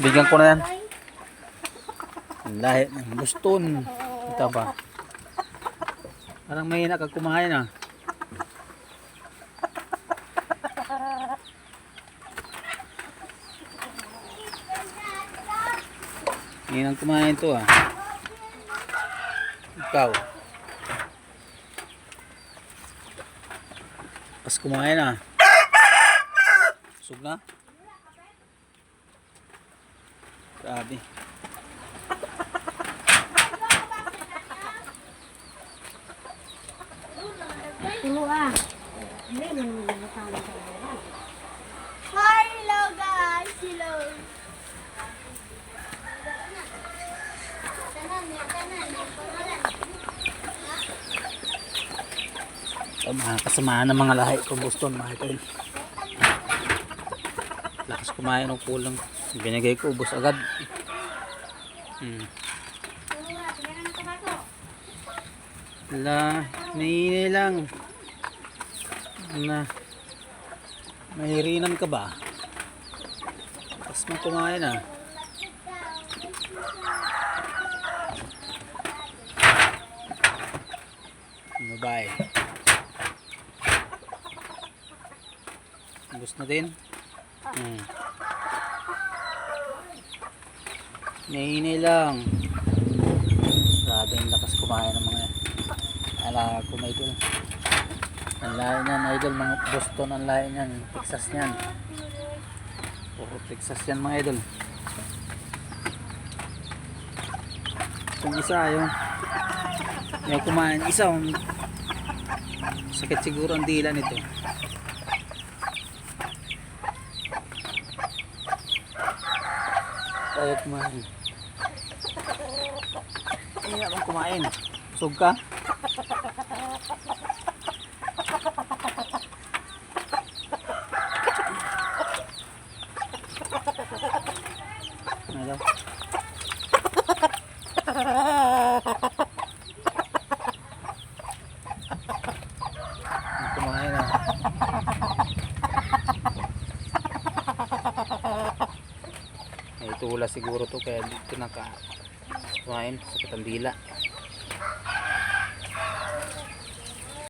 Bigyan ko na yan. Ang lahi ng Boston. Ito ba? Parang may hina kag kumain ah. Hinang kumain to ah. Ikaw. Pas kumain ah. Busog na. Grabe. Hello ah. Hindi mo naman nakakala sa mga. Hello guys! Hello! Mga kasamaan ng mga lahi ko Boston mga ito. Lakas kumain ng kulang. Binigay ko ubos agad. Wala, may lang. Na mahirinan ka ba? Tapos mo kumain ah. Bye. Ubos na din. Nahinay lang. Grabe yung lakas kumain ng mga alaga ko mga idol. Ang lahi niyan idol, mga Boston ang lahi niyan, Texas niyan. Puro Texas yan mga idol. Yung isa yung kumain, isa sakit siguro ang dila nito. Ayaw kumain. Hindi naman kumain. Busog ka? Ano? Kumain na. May tula siguro to kaya dito kumain sa katandila.